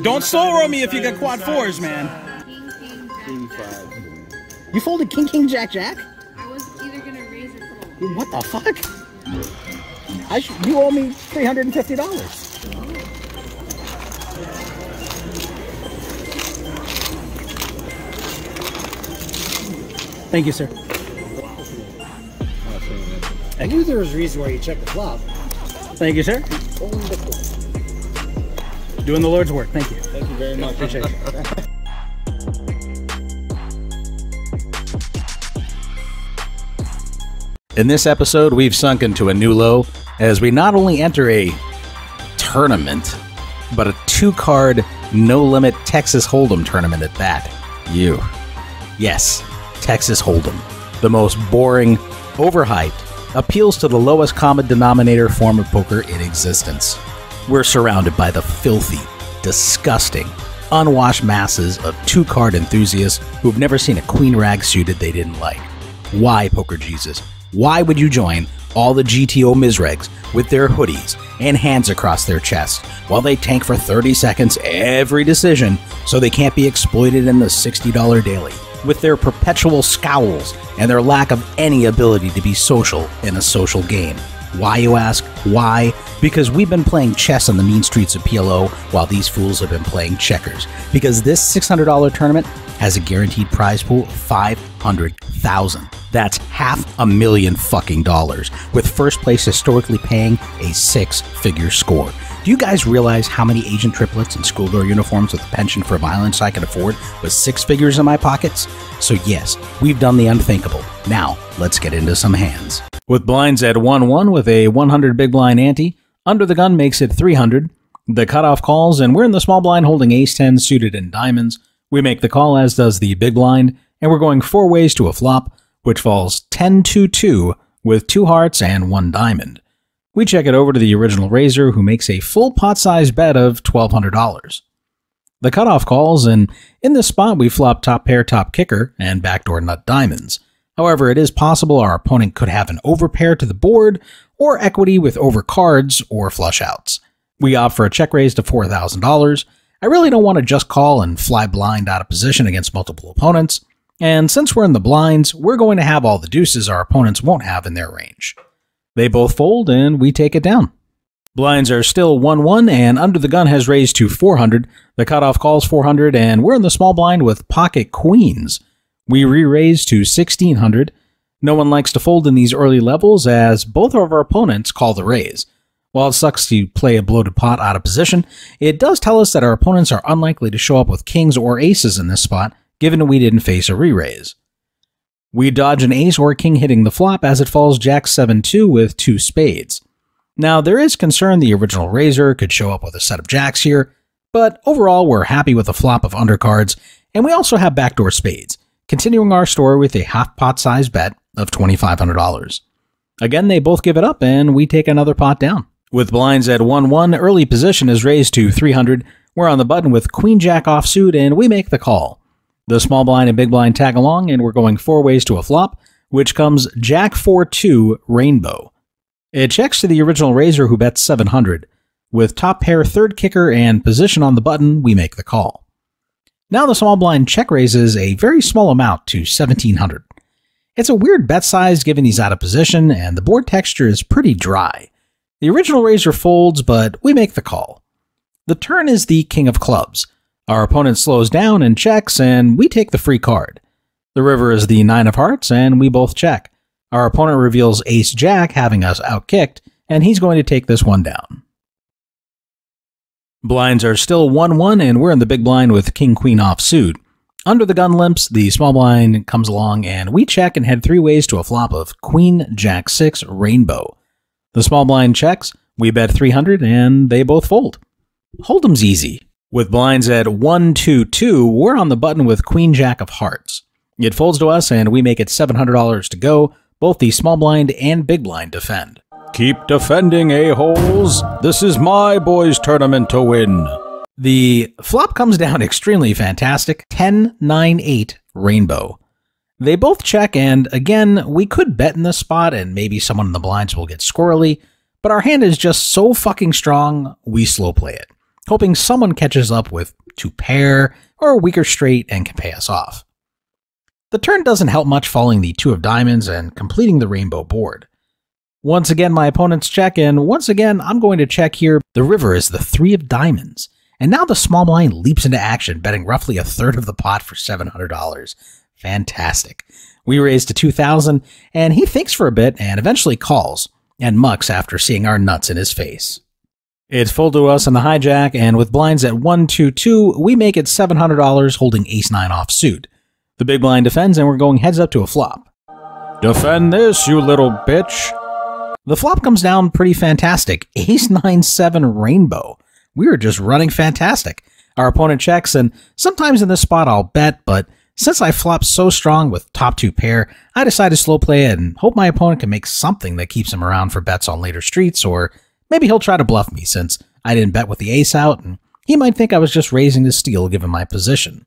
Don't slow roll me if you get quad fours, man. King, king, You folded king, king, jack, jack? I was either gonna raise or fold. What the fuck? You owe me $350. Thank you, sir. I knew there was a reason why you checked the flop. Thank you, sir. Doing the Lord's work. Thank you. Thank you very much. Appreciate you. In this episode, we've sunk into a new low as we not only enter a tournament, but a two-card, no-limit Texas Hold'em tournament at that. Yes, Texas Hold'em. The most boring, overhyped, appeals to the lowest common denominator form of poker in existence. We're surrounded by the filthy, disgusting, unwashed masses of two-card enthusiasts who've never seen a queen rag suited they didn't like. Why, Poker Jesus? Why would you join all the GTO Mizregs with their hoodies and hands across their chest while they tank for 30 seconds every decision so they can't be exploited in the $60 daily, with their perpetual scowls and their lack of any ability to be social in a social game? Why, you ask? Why? Because we've been playing chess on the mean streets of PLO while these fools have been playing checkers. Because this $600 tournament has a guaranteed prize pool of $500,000. That's $500,000 fucking dollars, with first place historically paying a six-figure score. Do you guys realize how many agent triplets and schoolgirl uniforms with a penchant for violence I can afford with six figures in my pockets? So yes, we've done the unthinkable. Now, let's get into some hands. With blinds at 1-1 with a 100 big blind ante, under the gun makes it 300. The cutoff calls, and we're in the small blind holding ace-10 suited in diamonds. We make the call, as does the big blind, and we're going four ways to a flop, which falls 10-2-2 with two hearts and one diamond. We check it over to the original raiser, who makes a full pot-sized bet of $1,200. The cutoff calls, and in this spot we flop top pair, top kicker, and backdoor nut diamonds. However, it is possible our opponent could have an overpair to the board, or equity with overcards or flush outs. We opt for a check raise to $4,000. I really don't want to just call and fly blind out of position against multiple opponents, and since we're in the blinds, we're going to have all the deuces our opponents won't have in their range. They both fold, and we take it down. Blinds are still 1-1, and under the gun has raised to 400. The cutoff calls 400, and we're in the small blind with pocket queens. We re-raise to 1600. No one likes to fold in these early levels, as both of our opponents call the raise. While it sucks to play a bloated pot out of position, it does tell us that our opponents are unlikely to show up with kings or aces in this spot, given we didn't face a re-raise. We dodge an ace or king hitting the flop, as it falls jack 7-2 with two spades. Now, there is concern the original raiser could show up with a set of jacks here, but overall we're happy with a flop of undercards, and we also have backdoor spades, continuing our story with a half pot size bet of $2,500. Again, they both give it up, and we take another pot down. With blinds at 1-1, early position is raised to 300. We're on the button with queen jack offsuit, and we make the call. The small blind and big blind tag along, and we're going four ways to a flop, which comes jack 4-2 rainbow. It checks to the original raiser, who bets 700. With top pair, third kicker, and position on the button, we make the call. Now the small blind check raises a very small amount to 1700. It's a weird bet size given he's out of position, and the board texture is pretty dry. The original raiser folds, but we make the call. The turn is the king of clubs. Our opponent slows down and checks, and we take the free card. The river is the 9 of hearts, and we both check. Our opponent reveals ace-jack, having us outkicked, and he's going to take this one down. Blinds are still 1-1, and we're in the big blind with king-queen offsuit. Under the gun limps, the small blind comes along, and we check and head three ways to a flop of queen-jack-6 rainbow. The small blind checks, we bet 300, and they both fold. Hold'em's easy. With blinds at 1-2-2, we're on the button with queen-jack of hearts. It folds to us, and we make it $700 to go. Both the small blind and big blind defend. Keep defending, a-holes. This is my boys' tournament to win. The flop comes down extremely fantastic, 10-9-8 rainbow. They both check, and again, we could bet in this spot, and maybe someone in the blinds will get squirrely, but our hand is just so fucking strong, we slow play it. hoping someone catches up with 2 pair or a weaker straight and can pay us off. The turn doesn't help much following the 2 of diamonds and completing the rainbow board. Once again, my opponents check, and once again, I'm going to check here. The river is the 3 of diamonds, and now the small blind leaps into action, betting roughly a third of the pot for $700. Fantastic. We raise to $2,000, and he thinks for a bit and eventually calls, and mucks after seeing our nuts in his face. It's full to us on the hijack, and with blinds at 1, 2, 2, we make it $700 holding ace-9 offsuit. The big blind defends, and we're going heads up to a flop. Defend this, you little bitch. The flop comes down pretty fantastic. Ace-9-7 rainbow. We were just running fantastic. Our opponent checks, and sometimes in this spot I'll bet, but since I flopped so strong with top 2 pair, I decide to slow play it and hope my opponent can make something that keeps him around for bets on later streets, or maybe he'll try to bluff me since I didn't bet with the ace out, and he might think I was just raising to steal given my position.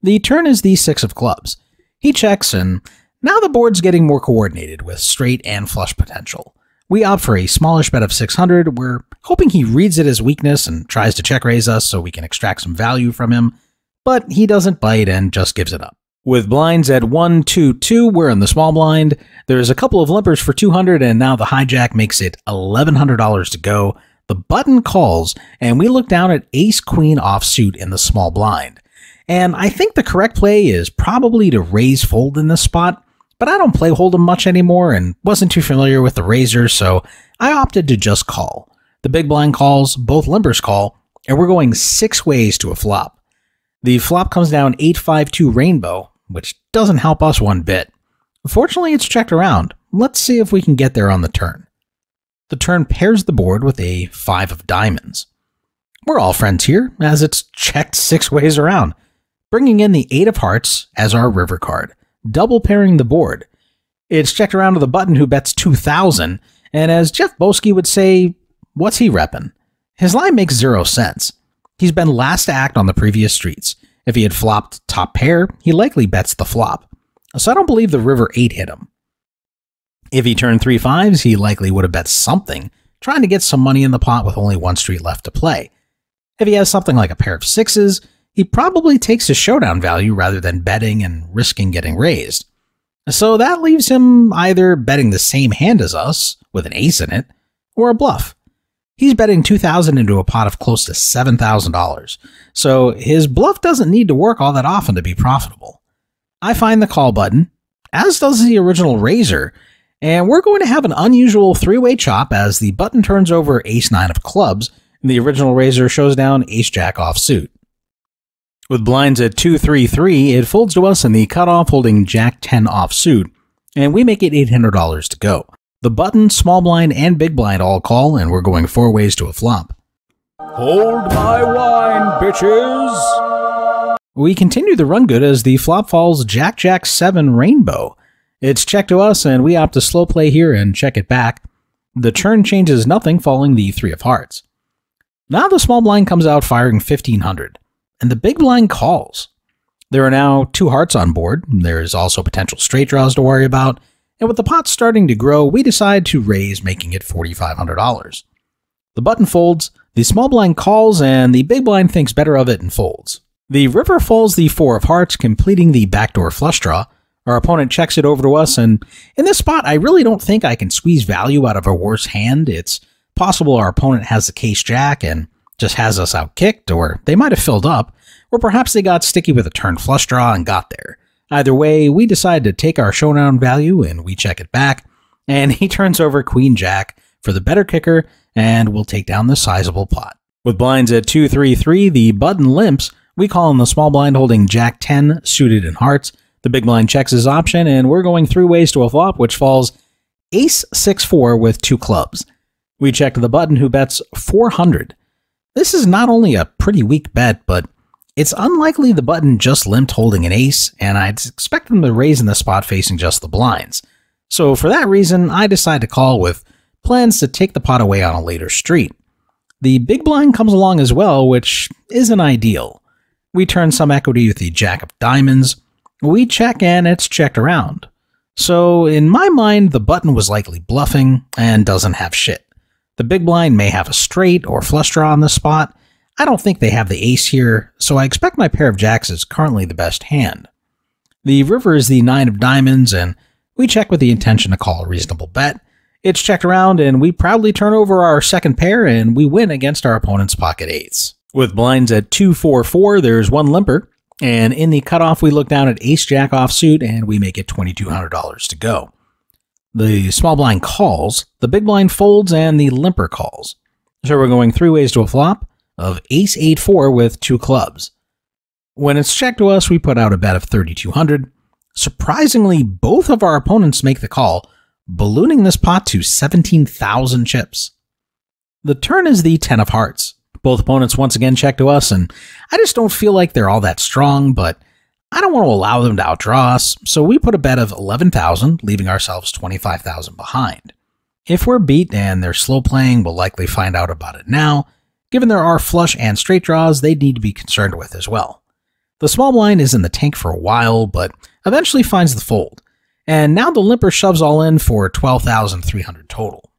The turn is the 6 of clubs. He checks, and now the board's getting more coordinated with straight and flush potential. We opt for a smallish bet of 600. We're hoping he reads it as weakness and tries to check raise us so we can extract some value from him, but he doesn't bite and just gives it up. With blinds at 1, 2, 2, we're in the small blind. There's a couple of limpers for 200, and now the hijack makes it $1,100 to go. The button calls, and we look down at ace-queen offsuit in the small blind. And I think the correct play is probably to raise fold in this spot, but I don't play hold'em much anymore and wasn't too familiar with the razor, so I opted to just call. The big blind calls, both limpers call, and we're going 6 ways to a flop. The flop comes down 8-5-2 rainbow, which doesn't help us one bit. Fortunately, it's checked around. Let's see if we can get there on the turn. The turn pairs the board with a 5 of diamonds. We're all friends here, as it's checked 6 ways around, bringing in the 8 of hearts as our river card, double pairing the board. It's checked around to the button who bets 2,000, and as Jeff Boski would say, what's he reppin'? His line makes 0 sense. He's been last to act on the previous streets. If he had flopped top pair, he likely bets the flop. So I don't believe the river 8 hit him. If he turned 3 5s, he likely would have bet something, trying to get some money in the pot with only 1 street left to play. If he has something like a pair of 6s, he probably takes his showdown value rather than betting and risking getting raised. So that leaves him either betting the same hand as us, with an ace in it, or a bluff. He's betting $2,000 into a pot of close to $7,000, so his bluff doesn't need to work all that often to be profitable. I find the call button, as does the original raiser, and we're going to have an unusual 3-way chop as the button turns over ace-9 of clubs, and the original raiser shows down ace-jack offsuit. With blinds at 2, 3, 3, it folds to us in the cutoff holding jack-10 offsuit, and we make it $800 to go. The button, small blind, and big blind all call, and we're going 4 ways to a flop. Hold my wine, bitches! We continue the run good as the flop falls jack-jack-7 rainbow. It's checked to us, and we opt to slow play here and check it back. The turn changes nothing following the 3 of hearts. Now the small blind comes out firing 1,500, and the big blind calls. There are now 2 hearts on board. There's also potential straight draws to worry about, and with the pot starting to grow, we decide to raise, making it $4,500. The button folds, the small blind calls, and the big blind thinks better of it and folds. The river folds the 4 of hearts, completing the backdoor flush draw. Our opponent checks it over to us, and in this spot, I really don't think I can squeeze value out of a worse hand. It's possible our opponent has the case jack and just has us outkicked, or they might have filled up, or perhaps they got sticky with a turn flush draw and got there. Either way, we decide to take our showdown value and we check it back, and he turns over queen jack for the better kicker, and we'll take down the sizable pot. With blinds at 2, 3, 3, the button limps. We call in the small blind holding jack-10 suited in hearts. The big blind checks his option, and we're going 3 ways to a flop, which falls ace-6-4 with 2 clubs. We check the button who bets 400. This is not only a pretty weak bet, but it's unlikely the button just limped holding an ace, and I'd expect them to raise in the spot facing just the blinds. So for that reason, I decide to call with plans to take the pot away on a later street. The big blind comes along as well, which isn't ideal. We turn some equity with the jack of diamonds. We check and it's checked around. So in my mind, the button was likely bluffing and doesn't have shit. The big blind may have a straight or flush draw on the spot. I don't think they have the ace here, so I expect my pair of jacks is currently the best hand. The river is the 9 of diamonds, and we check with the intention to call a reasonable bet. It's checked around, and we proudly turn over our second pair, and we win against our opponent's pocket eights. With blinds at 2-4-4, there's one limper, and in the cutoff, we look down at ace-jack offsuit, and we make it $2,200 to go. The small blind calls, the big blind folds, and the limper calls. So we're going 3 ways to a flop of ace-8-4 with 2 clubs. When it's checked to us, we put out a bet of $3,200. Surprisingly, both of our opponents make the call, ballooning this pot to 17,000 chips. The turn is the 10 of hearts. Both opponents once again check to us, and I just don't feel like they're all that strong, but I don't want to allow them to outdraw us, so we put a bet of 11,000, leaving ourselves 25,000 behind. If we're beat and they're slow playing, we'll likely find out about it now. Given there are flush and straight draws, they need to be concerned with as well. The small blind is in the tank for a while, but eventually finds the fold, and now the limper shoves all in for 12,300 total.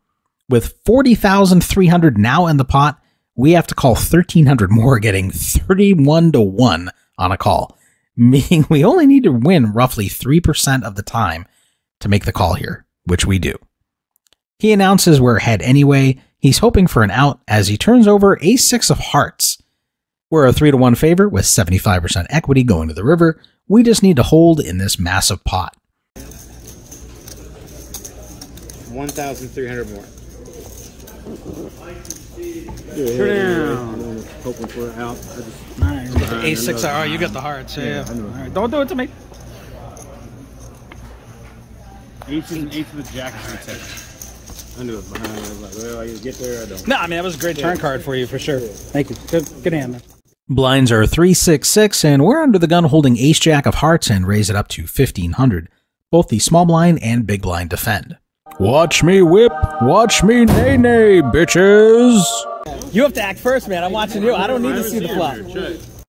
With 40,300 now in the pot, we have to call 1,300 more, getting 31-1 on a call, meaning we only need to win roughly 3% of the time to make the call here, which we do. He announces we're ahead anyway. He's hoping for an out as he turns over ace-6 of hearts. We're a 3-1 favor with 75% equity going to the river. We just need to hold in this massive pot. 1,300 more. Down. Hoping for an out. Ace-6, oh, you got the hearts, yeah. I know. All right, don't do it to me. Ace is an ace with jack is a 10. I knew it behind. I was like, well, I either get there or I don't. No, I mean, that was a great turn card for you, for sure. Thank you. Good hand, man. Blinds are 3-6-6, and we're under the gun holding ace-jack of hearts and raise it up to 1,500. Both the small blind and big blind defend. Watch me whip, watch me nay-nay, bitches! You have to act first, man. I'm watching you. I don't need to see the flop.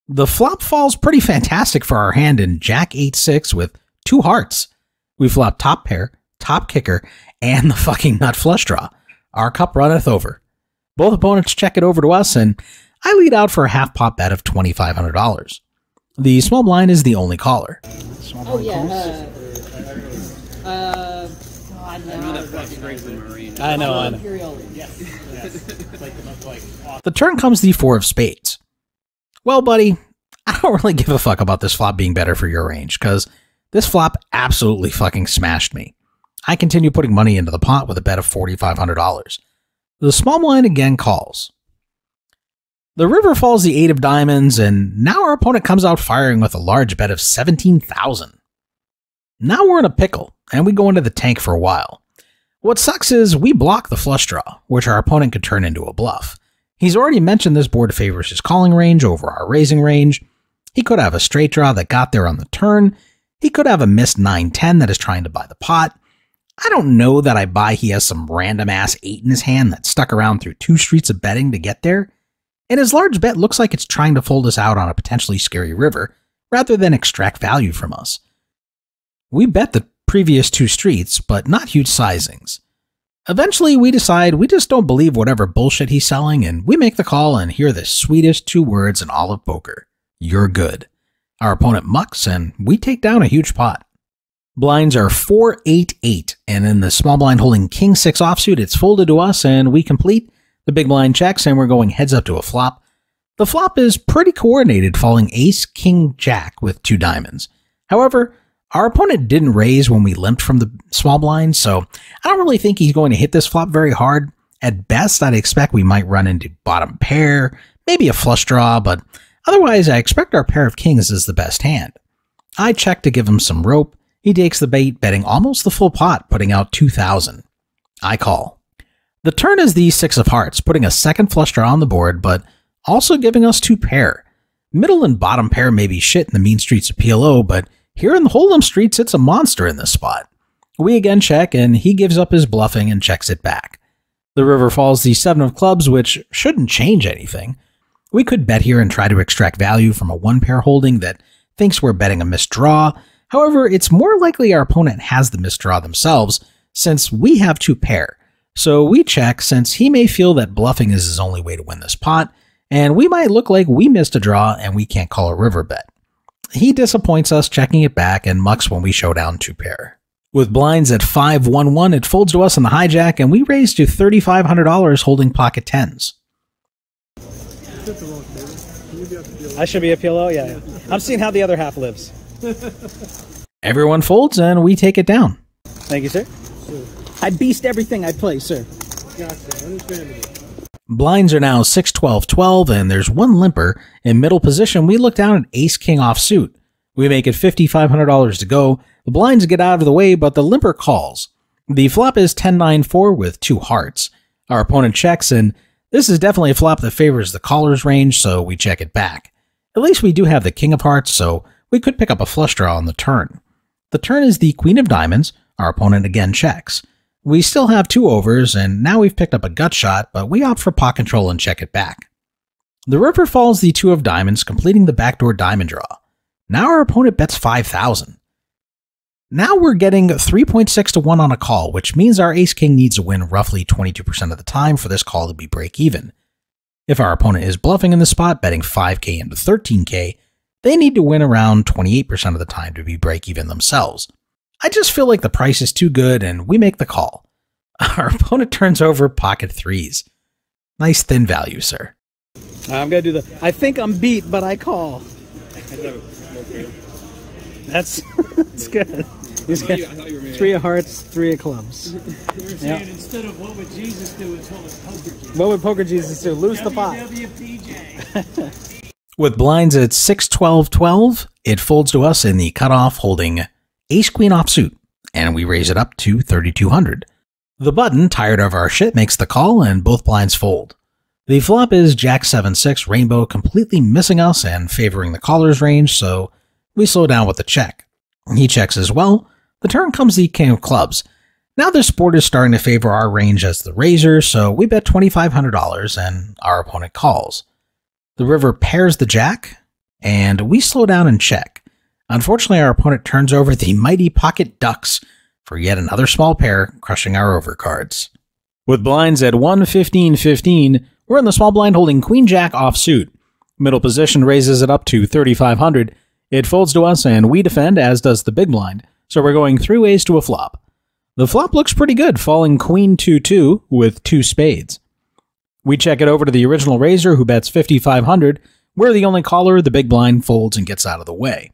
The flop falls pretty fantastic for our hand in jack 8-6 with 2 hearts. We flop top pair, top kicker, and the fucking nut flush draw. Our cup runneth over. Both opponents check it over to us, and I lead out for a half pot bet of $2,500. The small blind is the only caller. Oh, yeah. God, no. I know. The turn comes the 4 of spades. Well, buddy, I don't really give a fuck about this flop being better for your range, because this flop absolutely fucking smashed me. I continue putting money into the pot with a bet of $4,500. The small blind again calls. The river falls the 8 of diamonds, and now our opponent comes out firing with a large bet of 17,000. Now we're in a pickle, and we go into the tank for a while. What sucks is we block the flush draw, which our opponent could turn into a bluff. He's already mentioned this board favors his calling range over our raising range. He could have a straight draw that got there on the turn. He could have a missed 9-10 that is trying to buy the pot. I don't know that I buy he has some random ass 8 in his hand that stuck around through 2 streets of betting to get there. And his large bet looks like it's trying to fold us out on a potentially scary river, rather than extract value from us. We bet the previous 2 streets, but not huge sizings. Eventually, we decide we just don't believe whatever bullshit he's selling, and we make the call and hear the sweetest 2 words in all of poker. You're good. Our opponent mucks, and we take down a huge pot. Blinds are 4-8-8, and in the small blind holding king 6 offsuit, it's folded to us, and we complete. The big blind checks, and we're going heads up to a flop. The flop is pretty coordinated, falling ace, king, jack with 2 diamonds. However, our opponent didn't raise when we limped from the small blind, so I don't really think he's going to hit this flop very hard. At best, I'd expect we might run into bottom pair, maybe a flush draw, but otherwise I expect our pair of kings is the best hand. I check to give him some rope. He takes the bait, betting almost the full pot, putting out 2,000. I call. The turn is the 6 of hearts, putting a second flush draw on the board, but also giving us 2 pair. Middle and bottom pair may be shit in the mean streets of PLO, but here in the Hold'em streets, it's a monster in this spot. We again check, and he gives up his bluffing and checks it back. The river falls the 7 of clubs, which shouldn't change anything. We could bet here and try to extract value from a 1-pair holding that thinks we're betting a missed draw. However, it's more likely our opponent has the missed draw themselves, since we have 2 pair. So we check, since he may feel that bluffing is his only way to win this pot, and we might look like we missed a draw and we can't call a river bet. He disappoints us, checking it back, and mucks when we show down 2 pair. With blinds at 5-1-1, it folds to us on the hijack, and we raise to $3,500 holding pocket 10s. I should be a PLO? Yeah. I'm seeing how the other half lives. Everyone folds, and we take it down. Thank you, sir. I beast everything I play, sir. Blinds are now 6-12-12, and there's one limper. In middle position, we look down at ace-king offsuit. We make it $5,500 to go. The blinds get out of the way, but the limper calls. The flop is 10-9-4 with 2 hearts. Our opponent checks, and this is definitely a flop that favors the caller's range, so we check it back. At least we do have the king of hearts, so we could pick up a flush draw on the turn. The turn is the queen of diamonds. Our opponent again checks. We still have 2 overs, and now we've picked up a gut shot, but we opt for pot control and check it back. The river falls the 2 of diamonds, completing the backdoor diamond draw. Now our opponent bets 5,000. Now we're getting 3.6 to 1 on a call, which means our ace-king needs to win roughly 22% of the time for this call to be break-even. If our opponent is bluffing in the spot, betting 5k into 13k, they need to win around 28% of the time to be break-even themselves. I just feel like the price is too good, and we make the call. Our opponent turns over pocket 3s. Nice thin value, sir. I'm going to do I think I'm beat, but I call. That's good. He's got 3 of hearts, 3 of clubs. You're saying instead of what would Jesus do, it's what would poker Jesus? What would poker Jesus do? Lose the pot. WWPJ. With blinds at 6-12-12, it folds to us in the cutoff holding ace-queen offsuit, and we raise it up to 3,200. The button, tired of our shit, makes the call, and both blinds fold. The flop is Jack 7-6 rainbow, completely missing us and favoring the caller's range, so we slow down with the check. He checks as well. The turn comes the king of clubs. Now this board is starting to favor our range as the raiser, so we bet $2,500 and our opponent calls. The river pairs the jack, and we slow down and check. Unfortunately, our opponent turns over the mighty pocket ducks for yet another small pair, crushing our overcards. With blinds at 1-15-15, we're in the small blind holding queen jack offsuit. Middle position raises it up to 3,500. It folds to us and we defend, as does the big blind, so we're going 3 ways to a flop. The flop looks pretty good, falling queen 2-2 with 2 spades. We check it over to the original raiser, who bets 5,500. We're the only caller. The big blind folds and gets out of the way.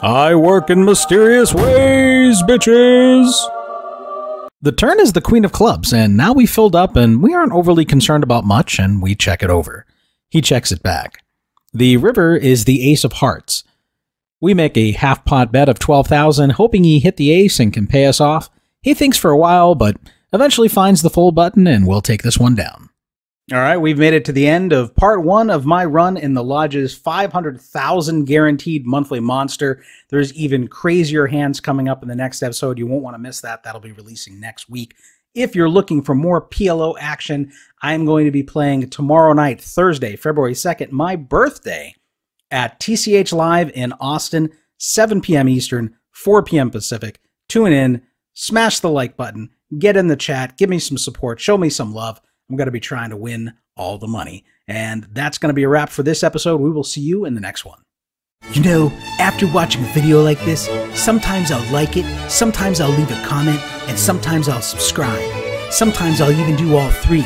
I work in mysterious ways, bitches! The turn is the queen of clubs, and now we filled up and we aren't overly concerned about much, and we check it over. He checks it back. The river is the ace of hearts. We make a half-pot bet of 12,000, hoping he hit the ace and can pay us off. He thinks for a while, but eventually finds the fold button, and we'll take this one down. All right, we've made it to the end of part 1 of my run in the Lodge's 500,000 guaranteed monthly monster. There's even crazier hands coming up in the next episode. You won't want to miss that. That'll be releasing next week. If you're looking for more PLO action, I'm going to be playing tomorrow night, Thursday, February 2nd, my birthday, at TCH Live in Austin, 7 p.m. Eastern, 4 p.m. Pacific. Tune in, smash the like button, get in the chat, give me some support, show me some love. I'm going to be trying to win all the money. And that's going to be a wrap for this episode. We will see you in the next one. You know, after watching a video like this, sometimes I'll like it, sometimes I'll leave a comment, and sometimes I'll subscribe. Sometimes I'll even do all 3.